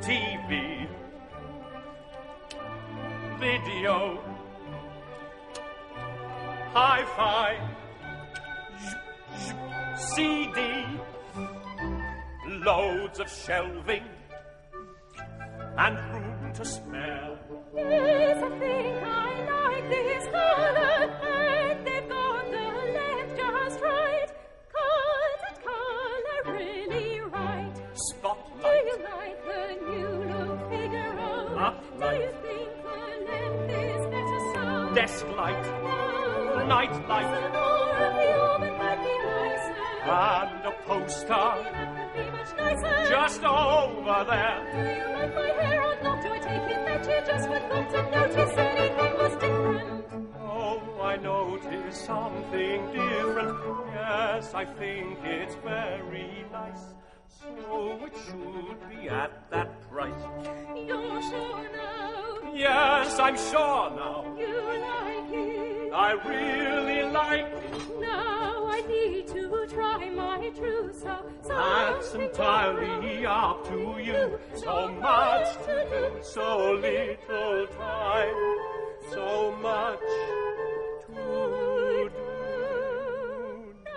TV, video, hi-fi, CD, loads of shelving and room to spare. Yes, I think I like this colour, and they've got the length just right. Colour really right. Spotlight. Do you like the new look Figaro? Uplight. Do you think the length is better so? Desk light. Night light. Some more of the oven might be nicer. And a poster. That would be much nicer. Just over there. Do you like my hair or not? Do I take it that you just forgot to notice anything was different? Oh, I notice something different. Yes, I think it's very nice. So it should be at that price. You're sure now? Yes, I'm sure now. You like it? I really like it. Now I need to try my true self. That's entirely up to you. So much to do, so little time. So much to do.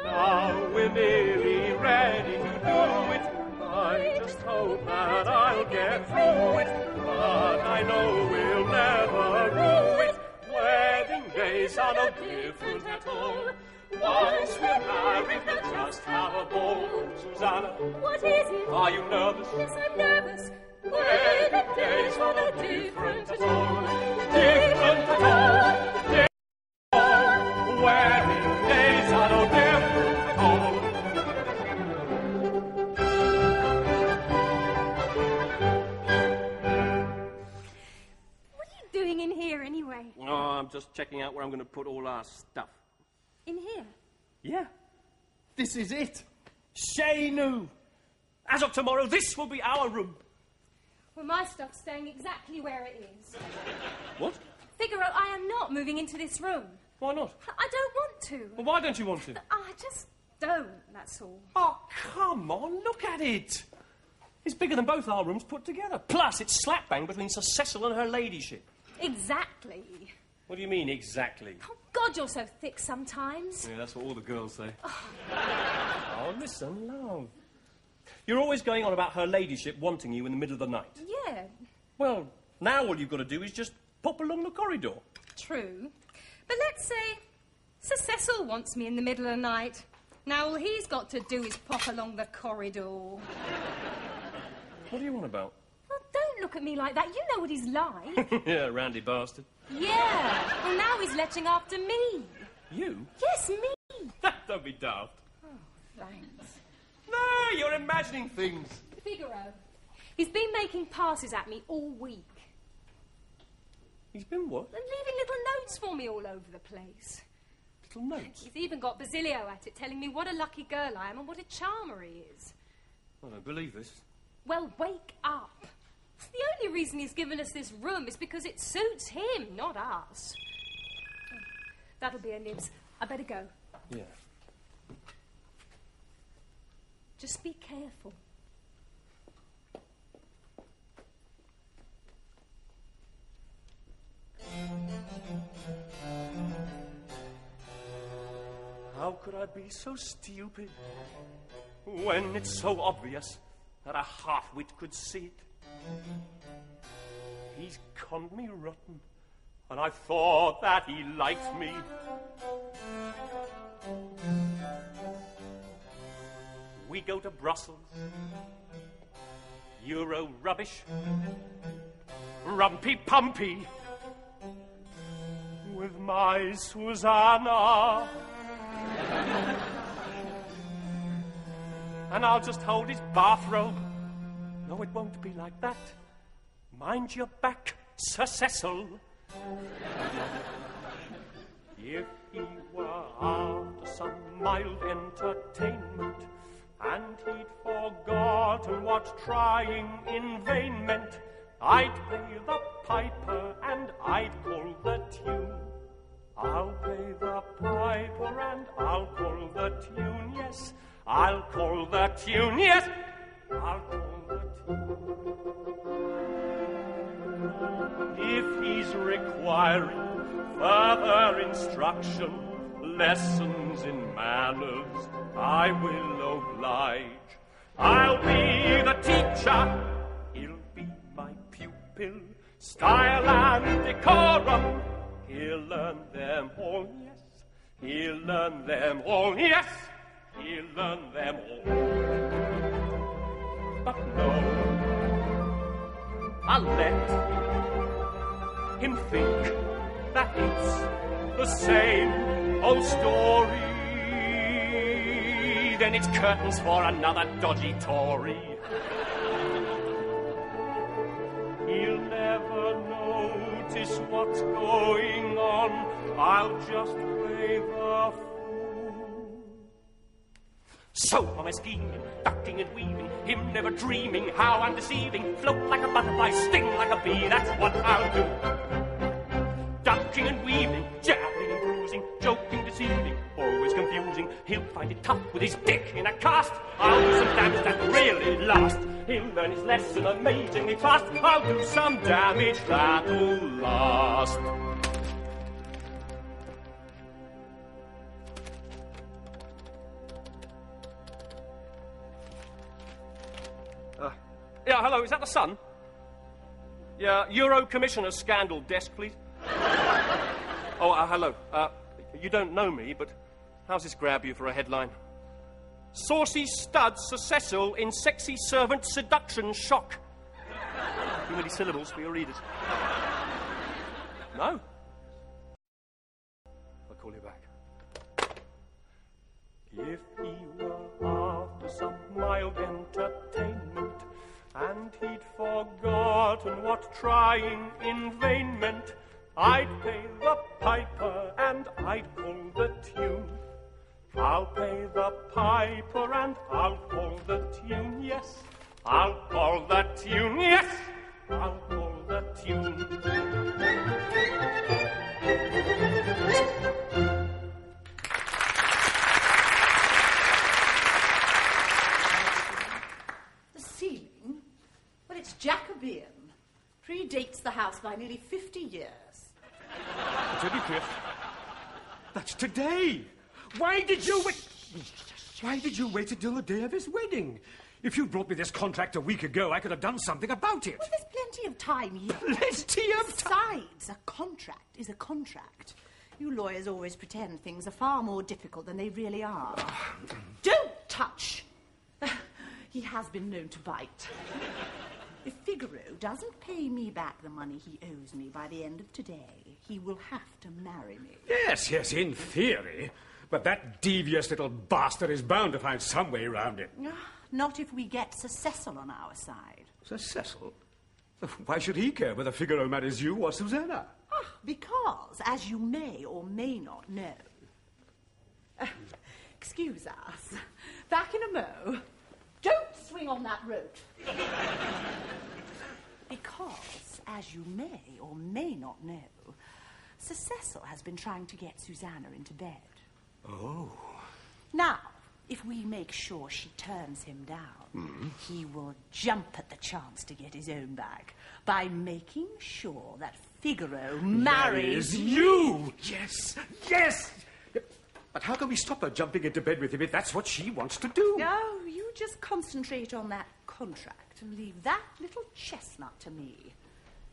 Now we're nearly ready to do it. I just hope that I'll get through it. But I know we'll never do it. Wedding days are no different at all. Once we're married, we'll just have a ball. Susanna, What is it? are you nervous? Yes, I'm nervous. Wedding days are no different at all. Different at all. Different at all. Wedding days are no different at all. What are you doing in here anyway? Oh, I'm just checking out where I'm going to put all our stuff. In here? Yeah. This is it. Chez nous. As of tomorrow, this will be our room. Well, my stuff's staying exactly where it is. What? Figaro, I am not moving into this room. Why not? I don't want to. Well, why don't you want to? I just don't, that's all. Oh, come on, look at it. It's bigger than both our rooms put together. Plus, it's slap bang between Sir Cecil and her ladyship. Exactly. What do you mean, exactly? Oh, God, you're so thick sometimes. Yeah, that's what all the girls say. Oh, listen, love. You're always going on about her ladyship wanting you in the middle of the night. Yeah, Well, now all you've got to do is just pop along the corridor. true. But let's say Sir Cecil wants me in the middle of the night. Now all he's got to do is pop along the corridor. What do you want about? Well, don't look at me like that. You know what he's like. Yeah, randy bastard. Yeah. Well, now he's letching after me. You? Yes, me. Don't be daft. Thanks. No, you're imagining things. Figaro. He's been making passes at me all week. He's been what? And leaving little notes for me all over the place. Little notes? He's even got Basilio at it, telling me what a lucky girl I am and what a charmer he is. I don't believe this. Well, wake up. The only reason he's given us this room is because it suits him, not us. Oh, that'll be a nibs. I better go. Yeah. Just be careful. How could I be so stupid when it's so obvious that a half-wit could see it? He's conned me rotten, and I thought that he liked me. We go to Brussels. Euro rubbish. Rumpy-pumpy. With my Susanna. And I'll just hold his bathrobe. No, it won't be like that. Mind your back, Sir Cecil. If he were after some mild entertainment, and he'd forgotten what trying in vain meant, I'd pay the piper and I'd call the tune. I'll pay the piper and I'll call the tune, yes. I'll call the tune, yes. I'll call the tune. If he's requiring further instruction, lessons in manners, I will oblige. I'll be the teacher, he'll be my pupil. Style and decorum, he'll learn them all, yes. He'll learn them all, yes. He'll learn them all. But no, I'll let him think that it's the same old story. Then it's curtains for another dodgy Tory. He'll never notice what's going on. I'll just play the fool. So am I scheming, ducking and weaving, him never dreaming how I'm deceiving. Float like a butterfly, sting like a bee, that's what I'll do. Ducking and weaving, jabbing and bruising, joking, deceiving, always confusing. He'll find it tough with his dick in a cast. I'll do some damage that really lasts. He'll learn his lesson amazingly fast. I'll do some damage that'll last. Yeah, hello, is that the Sun? Yeah, Euro Commissioner Scandal desk, please. Oh, hello. You don't know me, but how's this grab you for a headline? Saucy stud Sir Cecil in sexy servant seduction shock. Too many syllables for your readers. No? I'll call you back. If he were after some mild entertainment, and he'd forgotten what trying in vain meant, I'd pay the piper and I'd call the tune. I'll pay the piper and I'll call the tune, yes. I'll call the tune, yes. I'll call the tune. The ceiling? Well, it's Jacobean. Predates the house by nearly 50 years. I tell you, Geoff, that's today. Why did you wait? Why did you wait until the day of his wedding? If you'd brought me this contract a week ago, I could have done something about it. Well, there's plenty of time here. Plenty of time? Besides, a contract is a contract. You lawyers always pretend things are far more difficult than they really are. Don't touch! He has been known to bite. If Figaro doesn't pay me back the money he owes me by the end of today, he will have to marry me. Yes, in theory. But that devious little bastard is bound to find some way around it. Not if we get Sir Cecil on our side. Sir Cecil? Why should he care whether Figaro marries you or Susanna? Because, as you may or may not know... excuse us. Back in a mo. Don't swing on that rope. Because, as you may or may not know, Sir Cecil has been trying to get Susanna into bed. Oh. Now, if we make sure she turns him down, he will jump at the chance to get his own back by making sure that Figaro marries you. Yes. But how can we stop her jumping into bed with him if that's what she wants to do? No, you just concentrate on that contract and leave that little chestnut to me.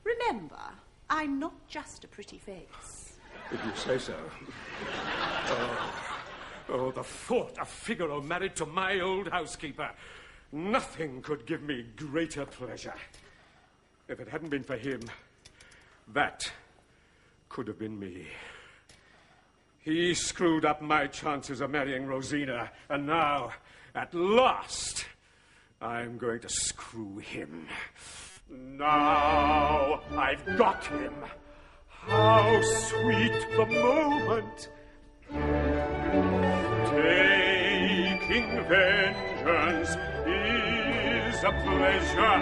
Remember, I'm not just a pretty face. If you say so. Oh, the thought of Figaro married to my old housekeeper. Nothing could give me greater pleasure. If it hadn't been for him, that could have been me. He screwed up my chances of marrying Rosina, and now, at last, I'm going to screw him. Now I've got him. How sweet the moment. Taking vengeance is a pleasure.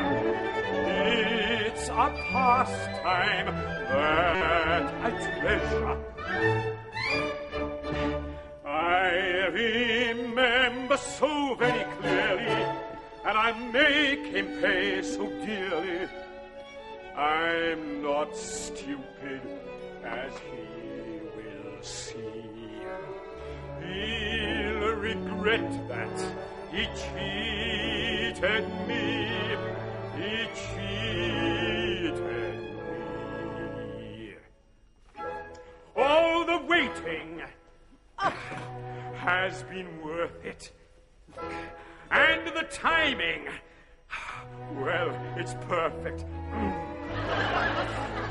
It's a pastime that I treasure. I remember so very clearly, and I make him pay so dearly. I'm not stupid, as he will see. He'll regret that he cheated me. He cheated me. All the waiting has been worth it. And the timing, well, it's perfect.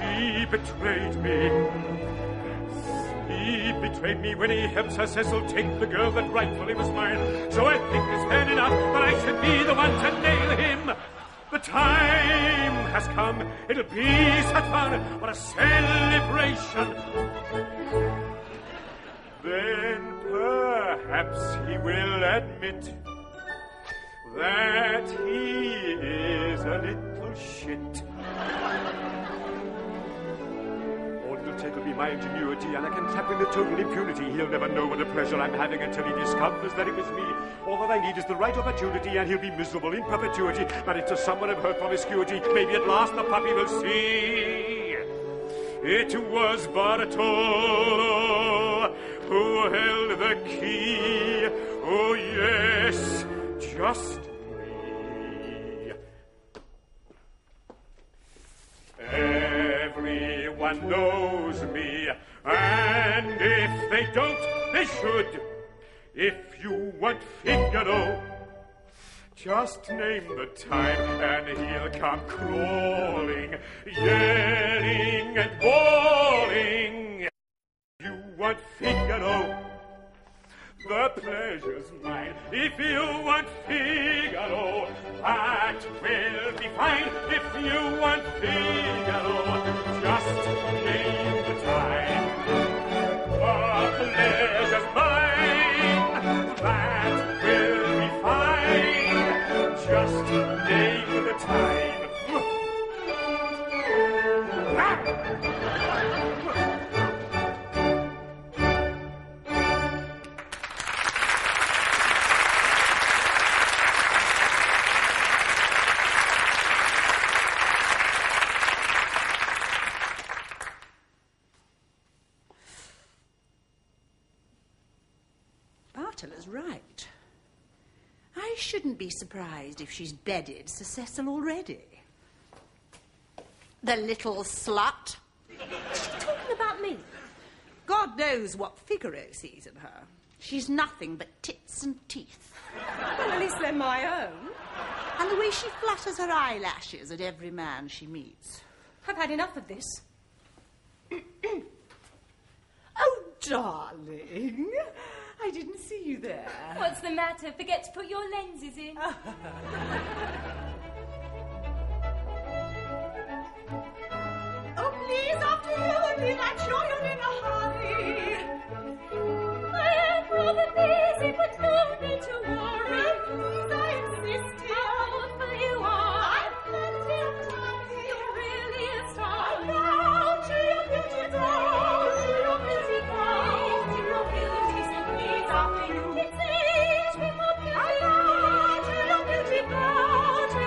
He betrayed me. He betrayed me when he helped Sir Cecil take the girl that rightfully was mine. So I think it's fair enough that I should be the one to nail him. The time has come. It'll be such fun. What a celebration. Then perhaps he will admit that he is a little shit. All it'll take will be my ingenuity, and I can trap him with total impunity. He'll never know what a pleasure I'm having until he discovers that it was me. All that I need is the right opportunity, and he'll be miserable in perpetuity, married to someone of her promiscuity. Maybe at last the puppy will see. It was Bartolo who held the key. Oh, yes, just me. Everyone knows me, and if they don't, they should. If you want Figaro, just name the time, and he'll come crawling, yelling and bawling. You want Figaro, the pleasure's mine. If you want Figaro, that will be fine. If you want Figaro, just name the time. The pleasure's mine, that will be fine. Just name the time. Bartolo's right. I shouldn't be surprised if she's bedded Sir Cecil already. The little slut. She's talking about me. God knows what Figaro sees in her. She's nothing but tits and teeth. Well, at least they're my own. And the way she flutters her eyelashes at every man she meets. I've had enough of this. Oh, darling. I didn't see you there. What's the matter? Forget to put your lenses in. Oh, please, after you. I'm sure you're in a hurry. I am rather busy, but no need to worry. Please, I insist. How awful you are. I've plenty of time. You're really a star. Now to your beauty throne. To your beauty throne. To your beauty so please after you. It's age for more beauty. To your beauty throne. To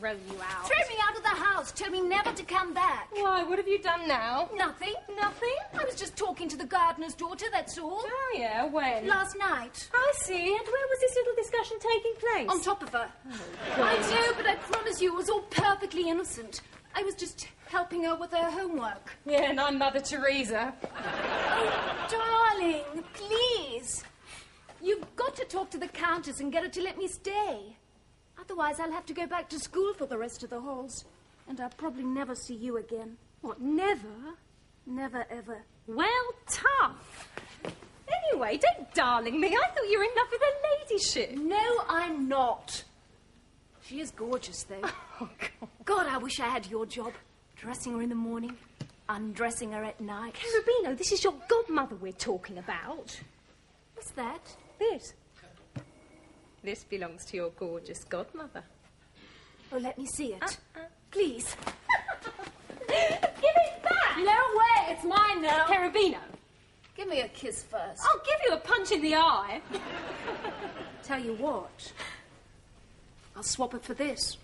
thrown you out. Throw me out of the house. Tell me never to come back. Why, what have you done now? Nothing. Nothing? I was just talking to the gardener's daughter, that's all. Oh, yeah, when? Last night. I see. And where was this little discussion taking place? On top of her. Oh, I know, but I promise you it was all perfectly innocent. I was just helping her with her homework. Yeah, and I'm Mother Teresa. Oh, darling, please. You've got to talk to the Countess and get her to let me stay. Otherwise, I'll have to go back to school for the rest of the halls. And I'll probably never see you again. What, never? Never, ever. Well, tough. Anyway, don't darling me. I thought you were in love with her ladyship. No, I'm not. She is gorgeous, though. Oh, God. God, I wish I had your job. Dressing her in the morning, undressing her at night. Cherubino, this is your godmother we're talking about. What's that? This. This belongs to your gorgeous godmother. Oh, let me see it. Please. Give it back! No way, it's mine now. Cherubino. Give me a kiss first. I'll give you a punch in the eye. Tell you what. I'll swap it for this.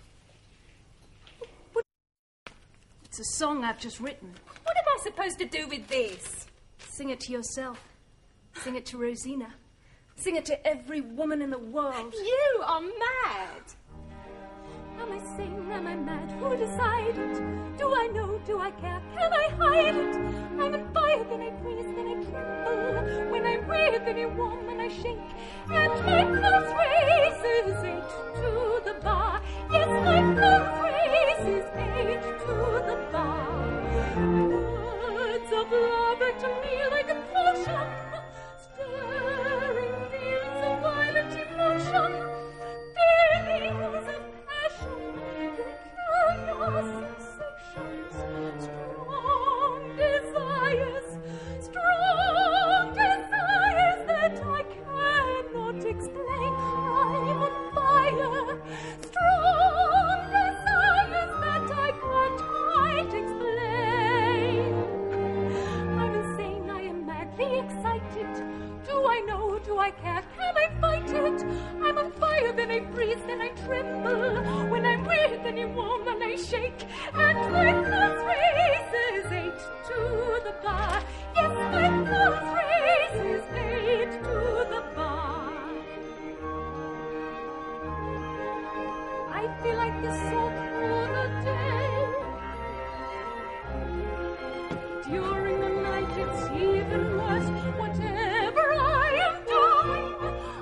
It's a song I've just written. What am I supposed to do with this? Sing it to yourself. Sing it to Rosina. Sing it to every woman in the world. You are mad. Am I sane? Am I mad? Who decided? Do I know? Do I care? Can I hide it? I'm on fire, then I freeze, then I tremble. When I'm with anyone, then I shake. And my pulse races 8 to the bar. Yes, my pulse races 8 to the bar. Words of love are to me like a potion, stirring fields of violent emotion. Feelings of passion, curious sensations, strong desires that I cannot explain. I'm on fire, strong desires that I can't quite explain. I'm insane, I am madly excited. Do I know, do I care, can I fight it? I'm on fire, then I freeze, then I tremble. When I'm with anyone, then I shake. And my pulse races 8 to the bar. Yes, my pulse races 8 to the bar. I feel like this all through the day. During the night, it's even worse. Whatever I am doing,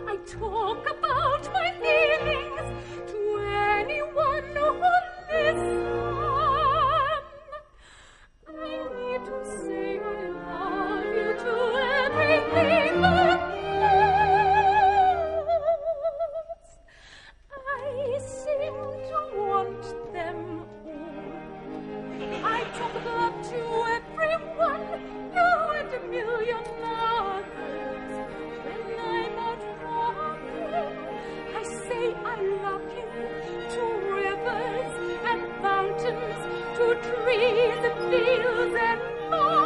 I talk about my feelings to anyone who listens. I need to say I love you to everything that moves. I seem to want them all. I talk love to everyone, you and a million others. When I'm not walking, I say I love you to rivers and fountains, to trees and fields and mountains.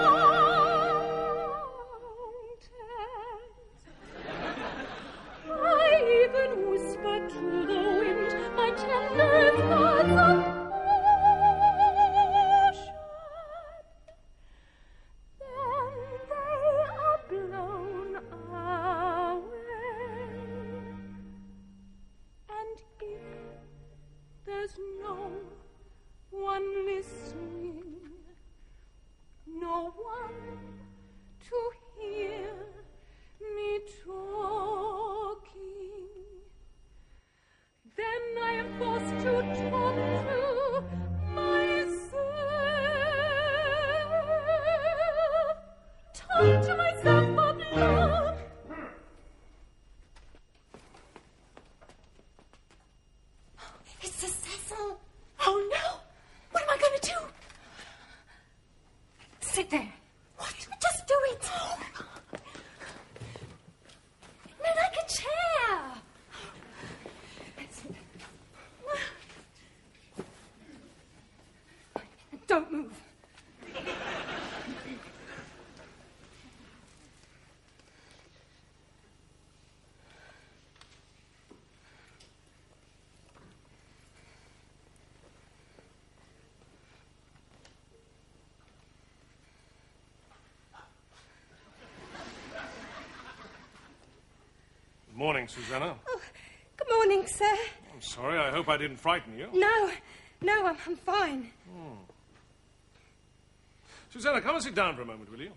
I even whisper to the wind my tender thoughts of passion. Then they are blown away. And if there's no one listening, no one to hear me talking, then I am forced to talk to myself. Talk to myself of love. It's the Cecil. Oh, no. What am I going to do? Sit there. What? Just do it. Morning, Susanna. Oh, good morning, sir. I'm sorry, I hope I didn't frighten you. No, I'm fine. Susanna, come and sit down for a moment, will you?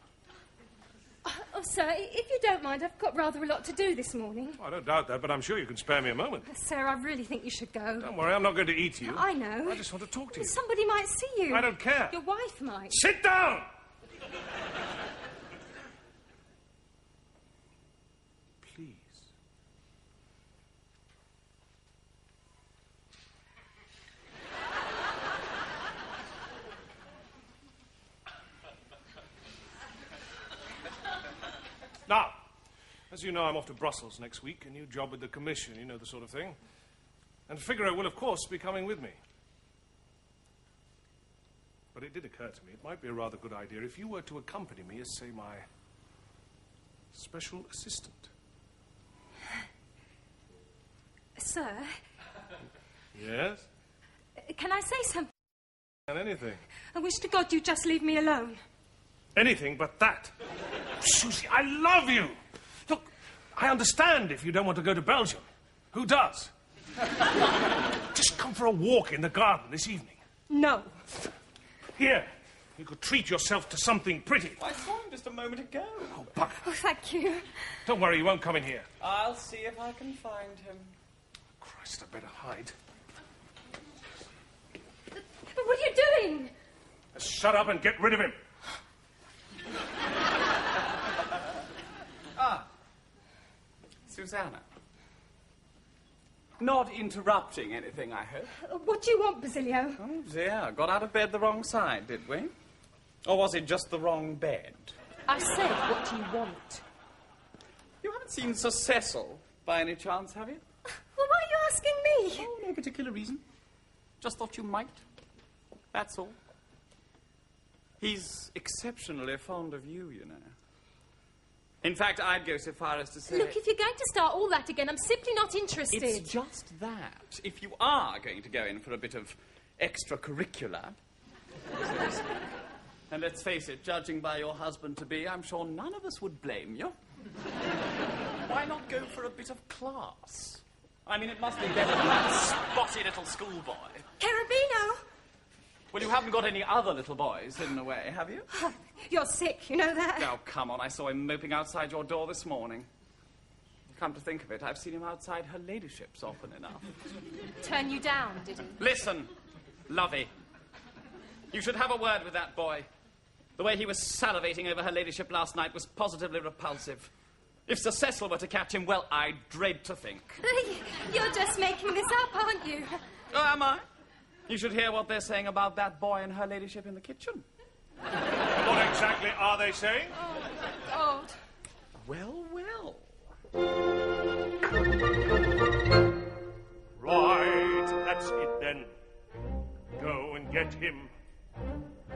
Oh, sir, if you don't mind, I've got rather a lot to do this morning. I don't doubt that, but I'm sure you can spare me a moment. Sir, I really think you should go. Don't worry, I'm not going to eat you. I know. I just want to talk to you. Somebody might see you. I don't care. Your wife might. Sit down! Please. Now, as you know, I'm off to Brussels next week, a new job with the Commission, you know, the sort of thing. And Figaro will, of course, be coming with me. But it did occur to me, it might be a rather good idea if you were to accompany me as, say, my special assistant. Sir? Yes? Can I say something? And anything. I wish to God you'd just leave me alone. Anything but that. Susie, I love you. Look, I understand if you don't want to go to Belgium. Who does? Just come for a walk in the garden this evening. No. Here, you could treat yourself to something pretty. I saw him just a moment ago. Oh, Buck. Oh, thank you. Don't worry, he won't come in here. I'll see if I can find him. Christ, I better hide. But what are you doing? Just shut up and get rid of him. Susanna. Not interrupting anything, I hope. What do you want, Basilio? Oh, dear. Got out of bed the wrong side, did we? Or was it just the wrong bed? I said, what do you want? You haven't seen Sir Cecil, by any chance, have you? Well, why are you asking me? Oh, no particular reason. Just thought you might. That's all. He's exceptionally fond of you, you know. In fact, I'd go so far as to say... Look, if you're going to start all that again, I'm simply not interested. It's just that. If you are going to go in for a bit of extracurricular... and let's face it, judging by your husband-to-be, I'm sure none of us would blame you. Why not go for a bit of class? I mean, it must be better than that spotty little schoolboy. Cherubino! Well, you haven't got any other little boys hidden away, have you? Oh, you're sick, you know that? Oh, come on, I saw him moping outside your door this morning. Come to think of it, I've seen him outside her ladyship's often enough. Turn you down, did he? Listen, Lovey. You should have a word with that boy. The way he was salivating over her ladyship last night was positively repulsive. If Sir Cecil were to catch him, well, I dread to think. You're just making this up, aren't you? Oh, am I? You should hear what they're saying about that boy and her ladyship in the kitchen. What exactly are they saying? Oh, God. Well, well. Right, that's it then. Go and get him.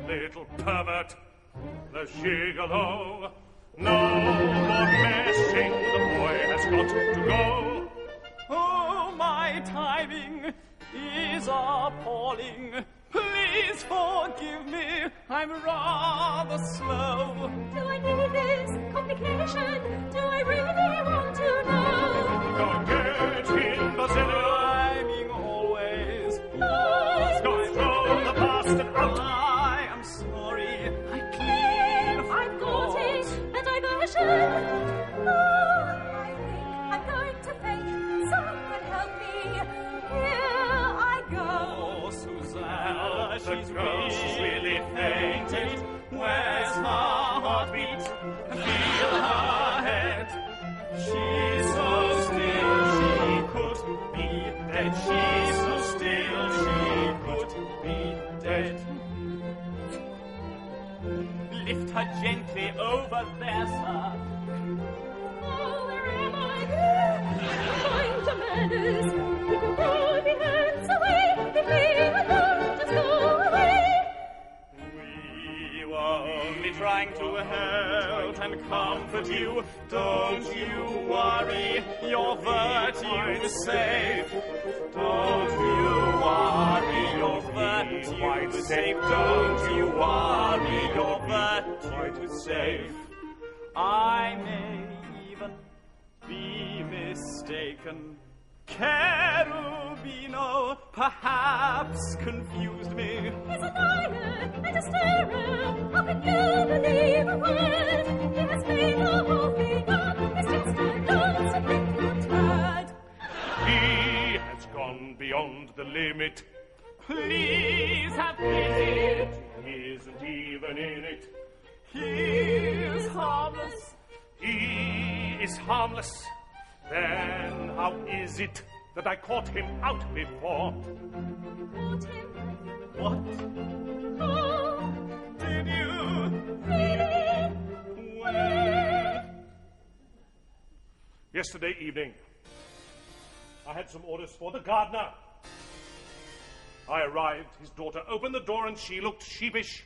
Little pervert. The gigolo. No more messing. The boy has got to go. Oh, my timing is appalling. Please forgive me, I'm rather slow. Do I need this complication? Do I really want to know? Go and get him, Basilio. Timing always. Go throw the bastard out. I am sorry. I plead. I've got it, a diversion. Oh, I think I'm going to faint. Someone help me. Here I go. Oh, Susanna, The she's girl's really fainted. Where's her heartbeat? Feel her head. She's so still she could be dead. She's so still she could be dead. Lift her gently over there, sir. Oh, where am I? Find your manners. Keep your bony hands away. Leave me alone. Just go away. We were only trying to help and comfort you. Don't you worry, your virtue's safe. Don't you worry, your virtue's safe. Don't you worry, your virtue's safe. I may even be mistaken. Cherubino perhaps confused me. He's a liar and a starer. How can you believe a word? He has made the whole thing up. His sister knows a little tad. He has gone beyond the limit. Please have pity. He isn't even in it. He is harmless. He is harmless. Then how is it that I caught him out before? Caught him? What? Oh, Did you? really? Where? Yesterday evening, I had some orders for the gardener. I arrived, his daughter opened the door and she looked sheepish.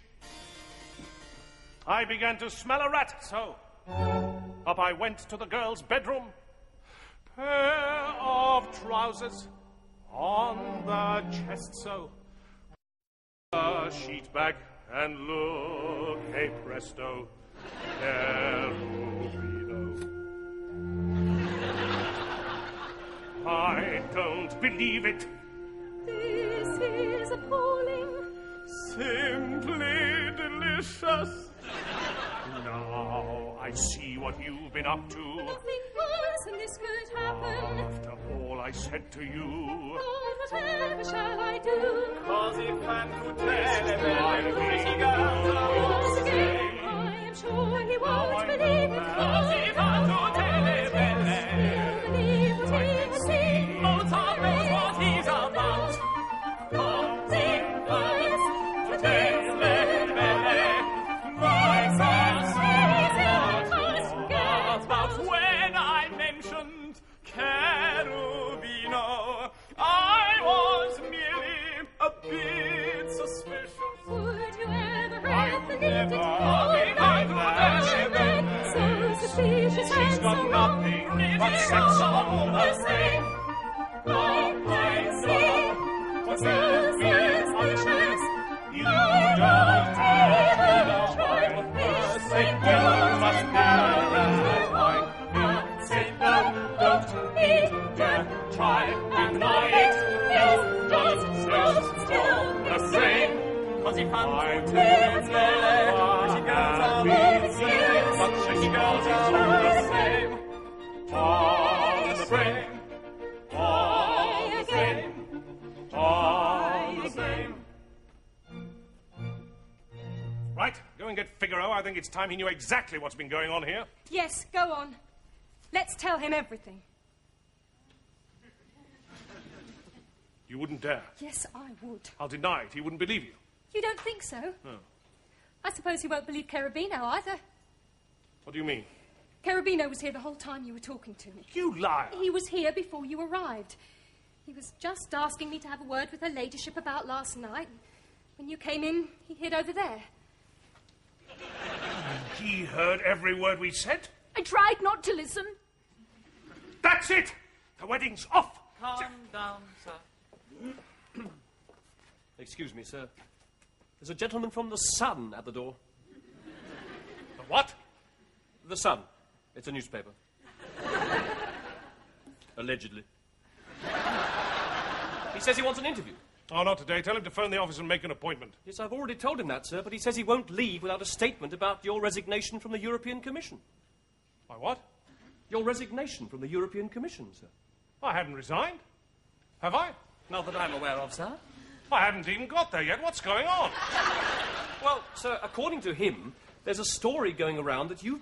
I began to smell a rat, so up I went to the girl's bedroom. Pair of trousers on the chest, so a sheet bag, and look, hey presto, Cherubino. I don't believe it. This is appalling. Simply delicious. Now I see what you've been up to. Nothing worse than this could happen. After all I said to you. Oh, whatever shall I do? Così fan tutte le Once again, I am sure he won't believe it. Così fan tutte le belle. Believe what he has seen. Mozart knows what he's about. Così fan tutte le belle. But when I mentioned Cherubino, I was merely a bit suspicious. Would you ever have believed it? never So suspicious She's and got so wrong. nothing but sex all the same. I see what's so suspicious. You don't even try. Say you must never mind. Say no, don't even try. And I it don't still the same. Così fan I'm tutte le belle. She goes all the same. but she goes all the same. All the same. All the same. All the same. Right, go and get Figaro. I think it's time he knew exactly what's been going on here. Yes, go on. Let's tell him everything. You wouldn't dare. Yes, I would. I'll deny it. He wouldn't believe you. You don't think so? No. I suppose he won't believe Cherubino either. What do you mean? Cherubino was here the whole time you were talking to me. You liar. He was here before you arrived. He was just asking me to have a word with her ladyship about last night. When you came in, he hid over there. He heard every word we said. I tried not to listen. That's it. The wedding's off. Calm down, sir. Excuse me, sir. There's a gentleman from The Sun at the door. The what? The Sun. It's a newspaper. Allegedly. He says he wants an interview. Oh, not today. Tell him to phone the office and make an appointment. Yes, I've already told him that, sir, but he says he won't leave without a statement about your resignation from the European Commission. My what? Your resignation from the European Commission, sir. I haven't resigned. Have I? Not that I'm aware of, sir. I haven't even got there yet. What's going on? Well, sir, according to him, there's a story going around that you've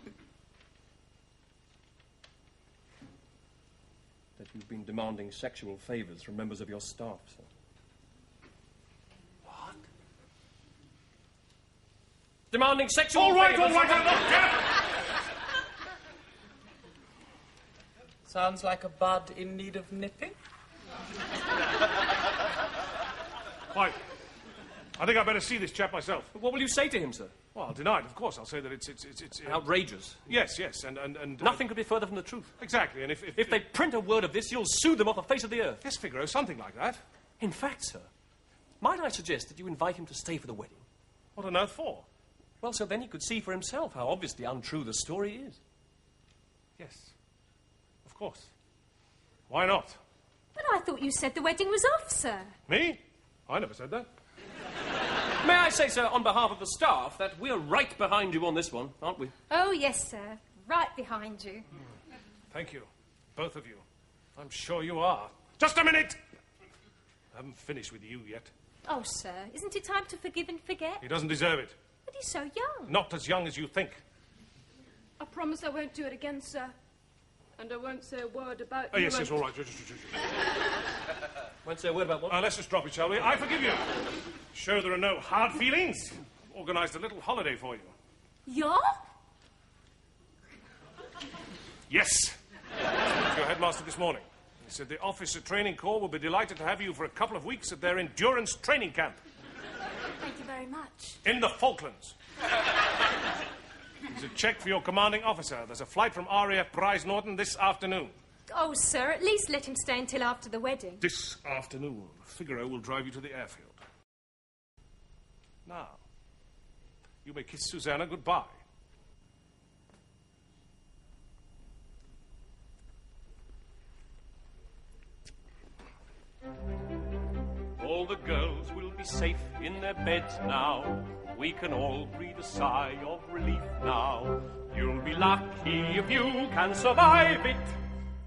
been demanding sexual favours from members of your staff, sir. What? Demanding sexual All right, favours. I'm not dead. Sounds like a bud in need of nipping. Why? I think I'd better see this chap myself. What will you say to him, sir? Well, I'll deny it, of course. I'll say that it's Outrageous. Yes, and Nothing could be further from the truth. exactly. And If they print a word of this, you'll sue them off the face of the earth. yes, Figaro, something like that. In fact, sir, might I suggest that you invite him to stay for the wedding? What on earth for? Well, so then he could see for himself how obviously untrue the story is. Yes, of course. Why not? But I thought you said the wedding was off, sir. Me? I never said that. May I say, sir, on behalf of the staff, that we're right behind you on this one, aren't we? Oh, yes, sir. Right behind you. Thank you. Both of you. I'm sure you are. Just a minute! I haven't finished with you yet. Oh, sir, isn't it time to forgive and forget? He doesn't deserve it. But he's so young. Not as young as you think. I promise I won't do it again, sir. And I won't say a word about Oh, you. yes, yes, all right. Won't say a word about what? Let's just drop it, shall we? I forgive you. Sure there are no hard feelings. Organised a little holiday for you. Yeah? Yes. I was your headmaster this morning. He said the Officer Training Corps will be delighted to have you for a couple of weeks at their endurance training camp. Thank you very much. In the Falklands. There's a cheque for your commanding officer. There's a flight from RAF Prize Norton this afternoon. Oh, sir, at least let him stay until after the wedding. This afternoon, Figaro will drive you to the airfield. Now, you may kiss Susanna goodbye. All the girls will be safe in their beds now. We can all breathe a sigh of relief now. You'll be lucky if you can survive it.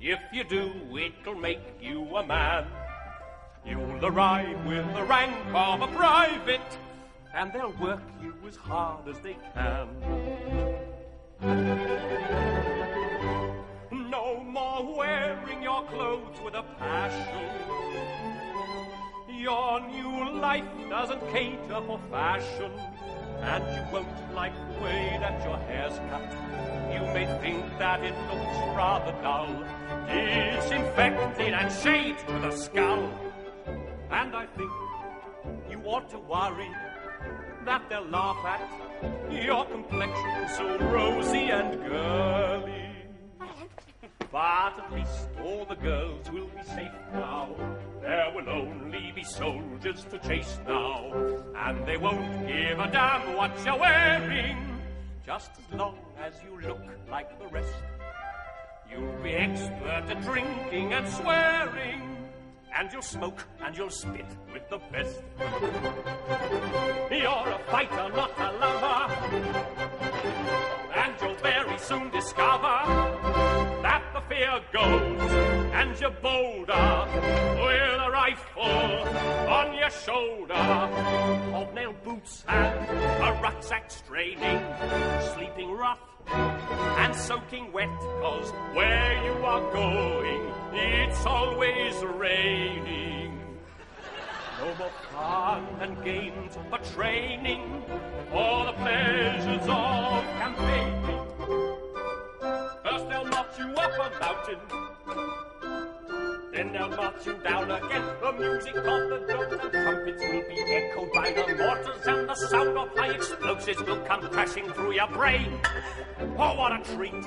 If you do, it'll make you a man. You'll arrive with the rank of a private, and they'll work you as hard as they can. No more wearing your clothes with a passion. Your new life doesn't cater for fashion, and you won't like the way that your hair's cut. You may think that it looks rather dull, disinfected and shaved with a skull. And I think you ought to worry that they'll laugh at your complexion so rosy and girly. But at least all the girls will be safe now. There will only be soldiers to chase now, and they won't give a damn what you're wearing, just as long as you look like the rest. You'll be expert at drinking and swearing, and you'll smoke and you'll spit with the best. You're a fighter, not a lover, and you'll very soon discover that the fear goes, and you're bolder with a rifle on your shoulder, hobnail boots and a rucksack straining, sleeping rough and soaking wet, 'cause where you are going, it's always raining. No more fun and games, but training for the pleasures of campaigning. First they'll march you up a mountain, then they'll march you down again. The music of the drums and trumpets will be echoed by the mortars, and the sound of high explosives will come crashing through your brain. Oh, what a treat!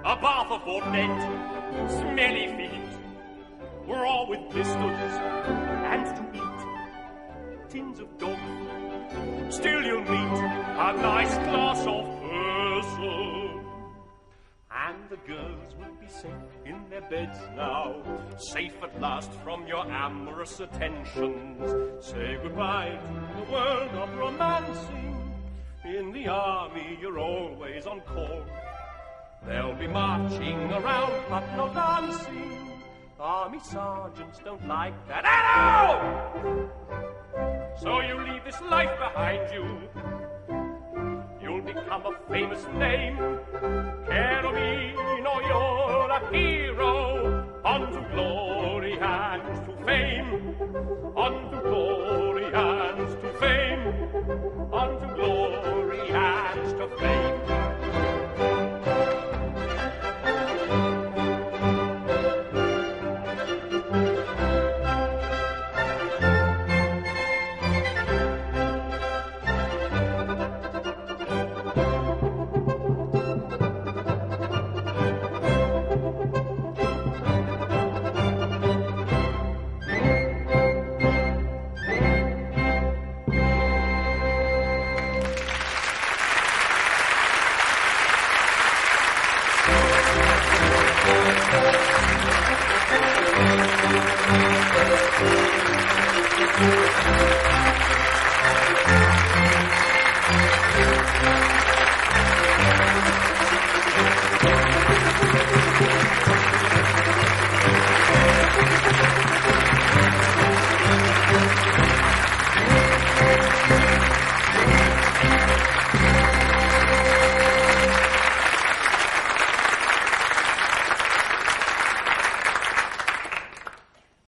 A bath of warm lead, smelly feet, raw with blisters, and to eat tins of dog. Still you'll meet a nice glass of Cecil. And the girls will be safe in their beds now, safe at last from your amorous attentions. Say goodbye to the world of romancing. In the army you're always on call. They'll be marching around but no dancing. Army sergeants don't like that at all. So you leave this life behind you. You'll become a famous name. Cherubino, you're a hero.